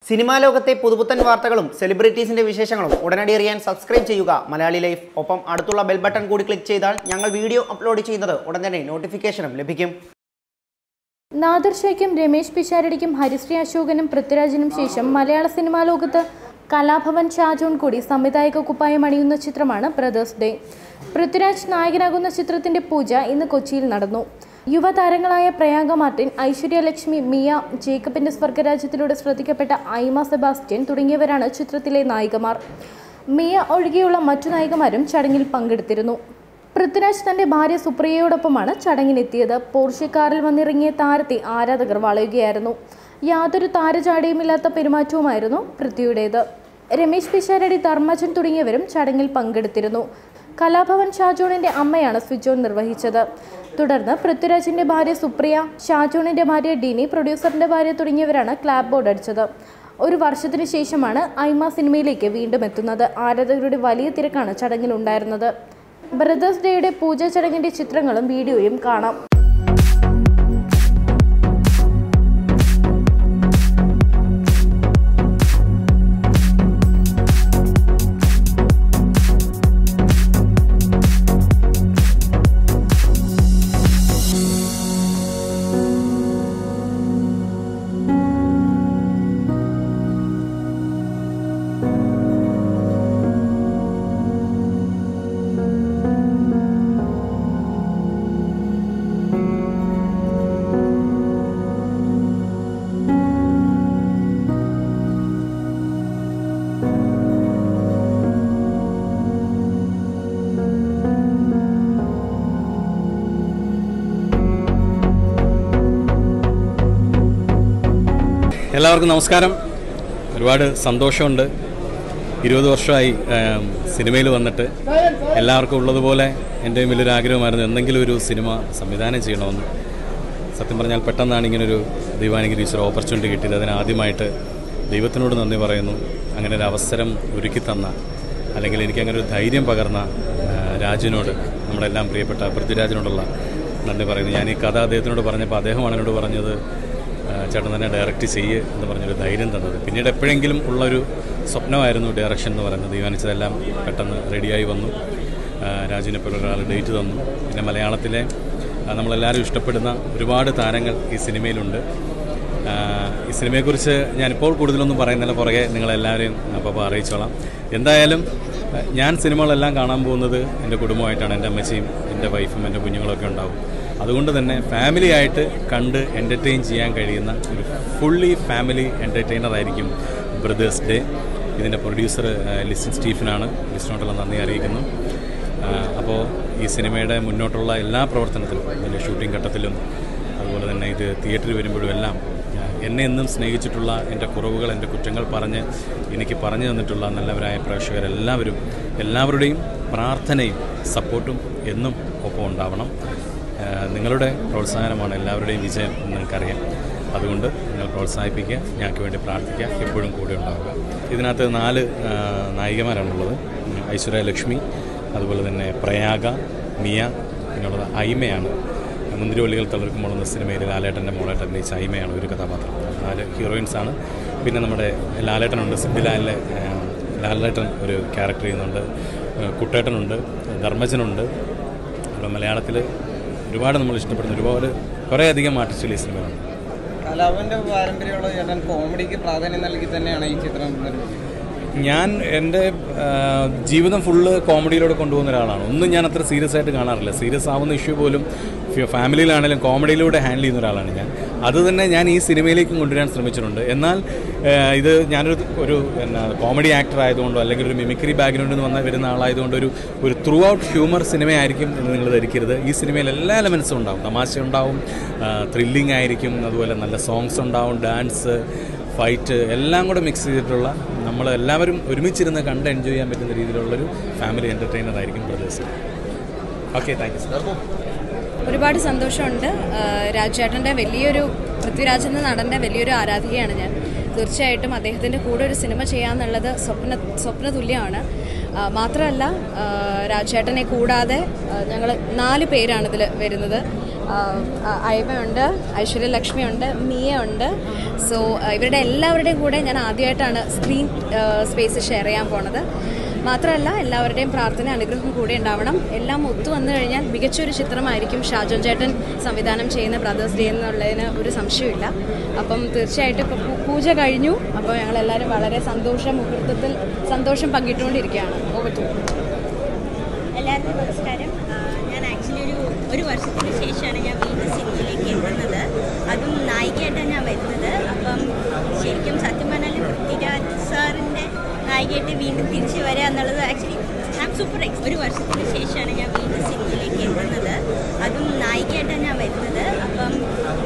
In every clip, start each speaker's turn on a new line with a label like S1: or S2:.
S1: Cinema ലോകത്തെ പുതുപുത്തൻ വാർത്തകളും സെലിബ്രിറ്റീസിന്റെ വിശേഷങ്ങളും ഉടനടി അറിയാൻ സബ്സ്ക്രൈബ് ചെയ്യുക മലയാളി ലൈഫ്. ഒപ്പം അടുത്തുള്ള ബെൽ ബട്ടൺ കൂടി ക്ലിക്ക് ചെയ്താൽ ഞങ്ങൾ വീഡിയോ അപ്ലോഡ് ചെയ്യുന്നത് ഉടൻ തന്നെ നോട്ടിഫിക്കേഷനും ലഭിക്കും.
S2: നാദിർ ഷേയ്ക്കും രമേശ് പിഷാരടിക്കും ഹരിശ്രീ അശോകനും പൃഥ്വിരാജിനും ശേഷം മലയാള സിനിമാ ലോകത്ത് കലാഭവൻ ഷാജോൺ കൂടി സംവിധായക കുപ്പായം അണിയുന്ന ചിത്രമാണ് ബ്രദേഴ്സ് ഡേ. പൃഥ്വിരാജ് നായകനാകുന്ന ചിത്രത്തിന്റെ പൂജ ഇന്ന് കൊച്ചിയിൽ നടന്നു. യുവതാരങ്ങളായ പ്രയാഗ മാർട്ടിൻ, ഐശ്വര്യ ലക്ഷ്മി, മിയ, ജേക്കബിന്റെ സ്വർഗരാജ്യത്തിലൂടെ ശ്രദ്ധിക്കപ്പെട്ട ഐമ സെബാസ്റ്റ്യൻ തുടങ്ങിയവരാണ് ചിത്രത്തിലെ നായികമാർ. മിയ ഒഴികെയുള്ള മറ്റു നായികമാരും ചടങ്ങിൽ പങ്കെടുത്തിരുന്നു. പൃഥ്വിരാജ് തന്റെ ഭാര്യ സുപ്രിയയോടൊപ്പമാണ് ചടങ്ങിനെത്തിയത്. പോർഷെ കാറിൽ വന്നിറങ്ങിയ താരത്തെ ആരാധകർ വളയുകയായിരുന്നു. യാതൊരു താരചാടയുമില്ലാത്ത പെരുമാറ്റവുമായിരുന്നു പൃഥ്വിയുടേത്. രമേശ് പിഷാരടി, ധർമ്മജൻ തുടങ്ങിയവരും ചടങ്ങിൽ പങ്കെടുത്തിരുന്നു. കലാഭവൻ ഷാജോണിന്റെ അമ്മയാണ് സ്വിച്ച് ഓൺ നിർവഹിച്ചത്. തുടർന്ന് പൃഥ്വിരാജിന്റെ ഭാര്യ സുപ്രിയ, ഷാജോണിന്റെ ഭാര്യ ഡിനി, പ്രൊഡ്യൂസറിന്റെ ഭാര്യ തുടങ്ങിയവരാണ് ക്ലാപ്പ് ബോർഡ് അടിച്ചത്. ഒരു വർഷത്തിന് ശേഷമാണ് ഐമ സിനിമയിലേക്ക് വീണ്ടും എത്തുന്നത്. ആരാധകരുടെ വലിയ തിരക്കാണ് ചടങ്ങിലുണ്ടായിരുന്നത്. ബ്രദേഴ്സ് ഡേയുടെ പൂജ ചടങ്ങിന്റെ ചിത്രങ്ങളും വീഡിയോയും കാണാം.
S3: എല്ലാവർക്കും നമസ്കാരം. ഒരുപാട് സന്തോഷമുണ്ട്. 20 വർഷമായി സിനിമയിൽ വന്നിട്ട്. എല്ലാവർക്കും ഉള്ളതുപോലെ എൻ്റെയും വലിയൊരു ആഗ്രഹമായിരുന്നു എന്തെങ്കിലും ഒരു സിനിമ സംവിധാനം ചെയ്യണമെന്ന്. സത്യം പറഞ്ഞാൽ പെട്ടെന്നാണ് ഇങ്ങനൊരു ദൈവാനുഗ്രഹിച്ചൊരു ഓപ്പർച്യൂണിറ്റി കിട്ടിയത്. അതിന് ആദ്യമായിട്ട് ദൈവത്തിനോട് നന്ദി പറയുന്നു. അങ്ങനെ ഒരു അവസരം ഒരുക്കി തന്ന, അല്ലെങ്കിൽ എനിക്ക് അങ്ങനെ ഒരു ധൈര്യം പകർന്ന രാജിനോട്, നമ്മളെല്ലാം പ്രിയപ്പെട്ട പൃഥ്വിരാജിനോടുള്ള നന്ദി പറയുന്നു. ഞാൻ ഈ കഥ അദ്ദേഹത്തിനോട് പറഞ്ഞപ്പോൾ അദ്ദേഹമാണ് എന്നോട് പറഞ്ഞത്, ചേട്ടൻ തന്നെ ഡയറക്റ്റ് ചെയ്യുക എന്ന് പറഞ്ഞൊരു ധൈര്യം തന്നത്. പിന്നീട് എപ്പോഴെങ്കിലും ഉള്ളൊരു സ്വപ്നമായിരുന്നു ഡയറക്ഷൻ എന്ന് പറയുന്നത്. തീരുമാനിച്ചതെല്ലാം പെട്ടെന്ന് റെഡിയായി വന്നു. രാജിനെപ്പോലെ ഒരാൾ ഡേറ്റ് തന്നു. പിന്നെ മലയാളത്തിലെ നമ്മളെല്ലാവരും ഇഷ്ടപ്പെടുന്ന ഒരുപാട് താരങ്ങൾ ഈ സിനിമയിലുണ്ട്. ഈ സിനിമയെക്കുറിച്ച് ഞാനിപ്പോൾ കൂടുതലൊന്നും പറയുന്നില്ല, പുറകെ നിങ്ങളെല്ലാവരെയും അപ്പോൾ അറിയിച്ചോളാം. എന്തായാലും ഞാൻ സിനിമകളെല്ലാം കാണാൻ പോകുന്നത് എൻ്റെ കുടുംബമായിട്ടാണ്. എൻ്റെ അമ്മച്ചിയും എൻ്റെ വൈഫും എൻ്റെ കുഞ്ഞുങ്ങളൊക്കെ ഉണ്ടാവും. അതുകൊണ്ട് തന്നെ ഫാമിലി ആയിട്ട് കണ്ട് എൻ്റർടൈൻ ചെയ്യാൻ കഴിയുന്ന ഒരു ഫുള്ളി ഫാമിലി എൻ്റർടൈനറായിരിക്കും ബ്രദേഴ്സ് ഡേ. ഇതിൻ്റെ പ്രൊഡ്യൂസർ ലിസിൻ സ്റ്റീഫനാണ്. ലിസിനോട്ടുള്ള നന്ദി അറിയിക്കുന്നു. അപ്പോൾ ഈ സിനിമയുടെ മുന്നോട്ടുള്ള എല്ലാ പ്രവർത്തനത്തിലും, ഇതിൻ്റെ ഷൂട്ടിംഗ് ഘട്ടത്തിലും, അതുപോലെ തന്നെ ഇത് തിയേറ്ററിൽ വരുമ്പോഴും എല്ലാം എന്നെ എന്നും സ്നേഹിച്ചിട്ടുള്ള, എൻ്റെ കുറവുകൾ, എൻ്റെ കുറ്റങ്ങൾ പറഞ്ഞ് എനിക്ക് പറഞ്ഞു തന്നിട്ടുള്ള നല്ലവരായ പ്രേക്ഷകരെല്ലാവരും, എല്ലാവരുടെയും പ്രാർത്ഥനയും സപ്പോർട്ടും എന്നും ഒപ്പം ഉണ്ടാവണം. നിങ്ങളുടെ പ്രോത്സാഹനമാണ് എല്ലാവരുടെയും വിജയം എന്ന് നിങ്ങൾക്കറിയാം. അതുകൊണ്ട് നിങ്ങൾ പ്രോത്സാഹിപ്പിക്കുക, ഞങ്ങൾക്ക് വേണ്ടി പ്രാർത്ഥിക്കുക, എപ്പോഴും കൂടെ ഉണ്ടാവുക. ഇതിനകത്ത് 4 നായികമാരാണുള്ളത്. ഐശ്വര്യ ലക്ഷ്മി, അതുപോലെ തന്നെ പ്രയാഗ, മിയ, പിന്നുള്ളത് ഐമയാണ്. മുന്തിരിവള്ളികൾ തളിർക്കുമ്പോൾ എന്ന സിനിമയിൽ ലാലേട്ടൻ്റെ മോളായിട്ട് അഭിനയിച്ച ഐമയാണ് ഒരു കഥാപാത്രം. 4 ഹീറോയിൻസാണ്. പിന്നെ നമ്മുടെ ലാലേട്ടനുണ്ട്. സിദ്ധിലാലിലെ ലാലേട്ടൻ ഒരു ക്യാരക്ടർ ചെയ്യുന്നുണ്ട്. കുട്ടേട്ടനുണ്ട്, ധർമ്മജനുണ്ട്. ഇവിടെ മലയാളത്തിൽ ഒരുപാട് നമ്മൾ ഇഷ്ടപ്പെടുന്ന കുറേ അധികം ആർട്ടിസ്റ്റുകൾ ഈ സിനിമയിലുണ്ട്.
S4: കലാഭവൻ്റെ പാരമ്പര്യമുള്ള ചേട്ടൻ കോമഡിക്ക് പ്രാധാന്യം നൽകി തന്നെയാണ് ഈ ചിത്രം.
S3: ഞാൻ എൻ്റെ ജീവിതം ഫുള്ള് കോമഡിയിലൂടെ കൊണ്ടുപോകുന്ന ഒരാളാണ്. ഒന്നും ഞാൻ അത്ര സീരിയസ് ആയിട്ട് കാണാറില്ല. സീരിയസ് ആവുന്ന ഇഷ്യൂ പോലും ഫാമിലിയിലാണെങ്കിലും കോമഡിയിലൂടെ ഹാൻഡിൽ ചെയ്യുന്ന ഒരാളാണ് ഞാൻ. അത് തന്നെ ഞാൻ ഈ സിനിമയിലേക്കും കൊണ്ടുവരാൻ ശ്രമിച്ചിട്ടുണ്ട്. എന്നാൽ ഇത് ഞാനൊരു കോമഡി ആക്ടർ ആയതുകൊണ്ടോ, അല്ലെങ്കിൽ ഒരു മിമിക്രി ബാക്ക്ഗ്രൗണ്ടിൽ നിന്ന് വരുന്ന ആളായതുകൊണ്ട് ഒരു ത്രൂ ഔട്ട് ഹ്യൂമർ സിനിമയായിരിക്കും എന്ന് നിങ്ങൾ ധരിക്കരുത്. ഈ സിനിമയിൽ എല്ലാ എലമെൻസും ഉണ്ടാവും. തമാശ ഉണ്ടാവും, ത്രില്ലിംഗ് ആയിരിക്കും, അതുപോലെ നല്ല സോങ്സ് ഉണ്ടാവും, ഡാൻസ്, ഫൈറ്റ് എല്ലാം കൂടെ മിക്സ് ചെയ്തിട്ടുള്ള, നമ്മളെല്ലാവരും ഒരുമിച്ചിരുന്ന് കണ്ട് എൻജോയ് ചെയ്യാൻ പറ്റുന്ന രീതിയിലുള്ളൊരു ഫാമിലി എൻ്റർടൈനർ ആയിരിക്കും brothers. Okay, thank you sir.
S5: ഒരുപാട് സന്തോഷമുണ്ട്. രാജേട്ടൻ്റെ പൃഥ്വിരാജ് എന്ന നടൻ്റെ വലിയൊരു ആരാധികയാണ് ഞാൻ. തീർച്ചയായിട്ടും അദ്ദേഹത്തിൻ്റെ കൂടെ ഒരു സിനിമ ചെയ്യാമെന്നുള്ളത് സ്വപ്ന തുല്യമാണ്. മാത്രമല്ല, രാജേട്ടനെ കൂടാതെ ഞങ്ങൾ 4 പേരാണ് ഇതിൽ വരുന്നത്. അയവയുണ്ട്, ഐശ്വര്യലക്ഷ്മി ഉണ്ട്, മിയ ഉണ്ട്. സോ ഇവരുടെ എല്ലാവരുടെയും കൂടെ ഞാൻ ആദ്യമായിട്ടാണ് സ്ക്രീൻ സ്പേസ് ഷെയർ ചെയ്യാൻ പോണത്. മാത്രമല്ല എല്ലാവരുടെയും പ്രാർത്ഥന അനുഗ്രഹം കൂടെ ഉണ്ടാവണം. എല്ലാം ഒത്തു വന്നു കഴിഞ്ഞാൽ മികച്ചൊരു ചിത്രമായിരിക്കും ഷാജോൺ ചേട്ടൻ സംവിധാനം ചെയ്യുന്ന ബ്രദേഴ്സ് ഡേ എന്നുള്ളതിന് ഒരു സംശയമില്ല. അപ്പം തീർച്ചയായിട്ടും ഇപ്പോൾ പൂജ കഴിഞ്ഞു. അപ്പോൾ ഞങ്ങളെല്ലാവരും വളരെ മുഹൂർത്തത്തിൽ സന്തോഷം പങ്കിട്ടുകൊണ്ടിരിക്കുകയാണ്. Over to.
S6: എല്ലാവർക്കും നമസ്കാരം. ഞാൻ ആക്ച്വലി ഒരു വർഷത്തിന് ശേഷമാണ് ഞാൻ വീണ്ടും സിനിമയിലേക്ക് എത്തുന്നത്. അതും നായികയായിട്ടാണ് ഞാൻ വരുന്നത്. അപ്പം ശരിക്കും സത്യം പറഞ്ഞാൽ പൃഥ്വിരാജ് സാറിൻ്റെ നായികയായിട്ട് വീണ്ടും തിരിച്ചു വരിക എന്നുള്ളത് ആക്ച്വലി സൂപ്പർ ഒരു വർഷത്തിന് ശേഷമാണ് ഞാൻ വീണ്ടും സിനിമയിലേക്ക് എത്തുന്നത്. അതും നായികയായിട്ടാണ് ഞാൻ വരുന്നത്. അപ്പം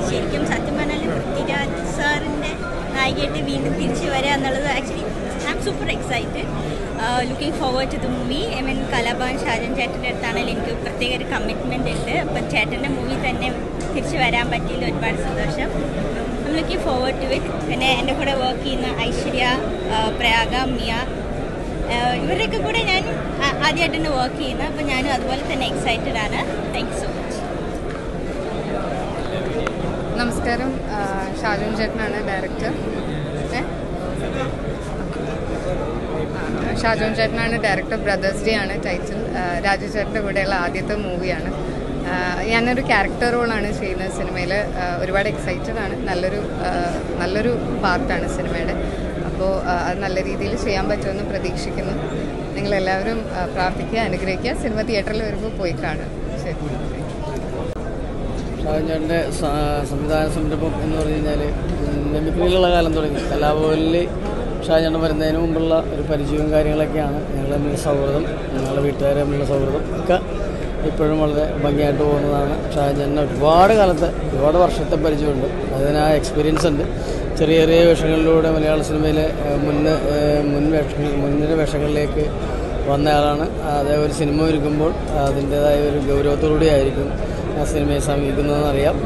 S6: ശരിക്കും സത്യം പറഞ്ഞാൽ പൃഥ്വിരാജ് സാറിൻ്റെ നായികയായിട്ട് വീണ്ടും തിരിച്ചു വരിക എന്നുള്ളത് actually super excited. Looking forward to the movie. Kalabhavan Shajon ചേട്ടൻ്റെ അടുത്താണെങ്കിൽ എനിക്ക് പ്രത്യേക ഒരു കമ്മിറ്റ്മെൻ്റ് ഉണ്ട്. അപ്പം ചേട്ടൻ്റെ മൂവി തന്നെ തിരിച്ചു വരാൻ പറ്റിയതിൽ ഒരുപാട് സന്തോഷം. ഐം ലുക്കിംഗ് ഫോർവേഡ് ടു ഇറ്റ്. പിന്നെ എൻ്റെ കൂടെ വർക്ക് ചെയ്യുന്ന ഐശ്വര്യ, പ്രയാഗ, മിയ, ഇവരുടെയൊക്കെ കൂടെ ഞാൻ ആദ്യമായിട്ടാണ് വർക്ക് ചെയ്യുന്നത്. അപ്പോൾ ഞാനും അതുപോലെ തന്നെ എക്സൈറ്റഡ് ആണ്. Thank you so much.
S7: നമസ്കാരം. ഷാജോൺ ചേട്ടനാണ് ഡയറക്ടർ. ഷാജോൺ ചേട്ടനാണ് ഡയറക്ടർ. ബ്രദേഴ്സ് ഡേ ആണ് ടൈറ്റിൽ. രാജു ചേട്ടൻ്റെ കൂടെയുള്ള ആദ്യത്തെ മൂവിയാണ്. ഞാനൊരു ക്യാരക്ടർ റോളാണ് ചെയ്യുന്നത് സിനിമയിൽ. ഒരുപാട് എക്സൈറ്റഡ് ആണ്. നല്ലൊരു പാർട്ടാണ് സിനിമയുടെ. അപ്പോൾ അത് നല്ല രീതിയിൽ ചെയ്യാൻ പറ്റുമെന്ന് പ്രതീക്ഷിക്കുന്നു. നിങ്ങളെല്ലാവരും പ്രാർത്ഥിക്കുക, അനുഗ്രഹിക്കുക. സിനിമ തിയേറ്ററിൽ വരുമ്പോൾ പോയി കാണുക. ശരി.
S8: ഷാജോൺ ചേട്ടൻ്റെ സംവിധാന സംരംഭം എന്ന് പറഞ്ഞു കഴിഞ്ഞാൽ മിമിക്രിയിലുള്ള കാലം തുടങ്ങി. കലാഭവനിൽ ഷാജോൺ ചേട്ടൻ വരുന്നതിന് മുമ്പുള്ള ഒരു പരിചയവും കാര്യങ്ങളൊക്കെയാണ്. ഞങ്ങൾ തമ്മിലുള്ള സൗഹൃദം, ഞങ്ങളുടെ വീട്ടുകാർ തമ്മിലുള്ള സൗഹൃദം ഒക്കെ ഇപ്പോഴും വളരെ ഭംഗിയായിട്ട് പോകുന്നതാണ്. ഷാജോൺ ചേട്ടന് ഒരുപാട് വർഷത്തെ പരിചയമുണ്ട്. അതിന് ആ എക്സ്പീരിയൻസ് ഉണ്ട്. ചെറിയ ചെറിയ വേഷങ്ങളിലൂടെ മലയാള സിനിമയിലെ മുൻനിര വേഷങ്ങളിലേക്ക് വന്നയാളാണ്. അതേ ഒരു സിനിമ ഒരുക്കുമ്പോൾ അതിൻ്റേതായ ഒരു ഗൗരവത്തോടുകൂടി ആയിരിക്കും ആ സിനിമയെ സമീപിക്കുന്നതെന്നറിയാം.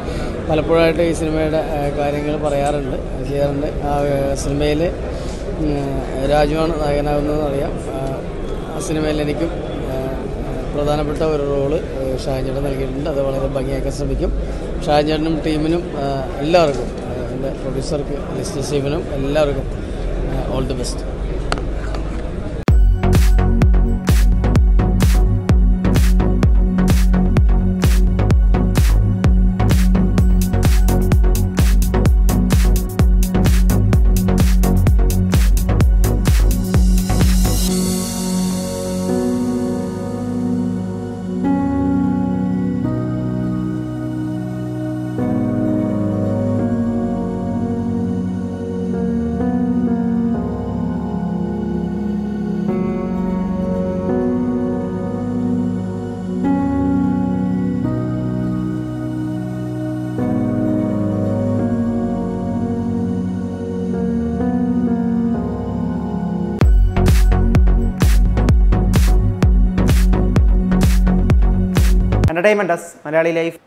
S8: പലപ്പോഴായിട്ട് ഈ സിനിമയുടെ കാര്യങ്ങൾ പറയാറുണ്ട്, ചെയ്യാറുണ്ട്. ആ സിനിമയിൽ രാജുവാണ് നായകനാകുന്നതെന്നറിയാം. ആ സിനിമയിൽ എനിക്കും പ്രധാനപ്പെട്ട ഒരു റോള് ഷാജോൺ ചേട്ടൻ നൽകിയിട്ടുണ്ട്. അത് വളരെ ഭംഗിയാക്കാൻ ശ്രമിക്കും. ഷാജോൺ ചേട്ടനും ടീമിനും എല്ലാവർക്കും, എൻ്റെ പ്രൊഡ്യൂസർക്ക് ലിസ്റ്റ് സ്റ്റീഫനും എല്ലാവർക്കും all the best.
S1: Entertainment Desk, Malayali Life.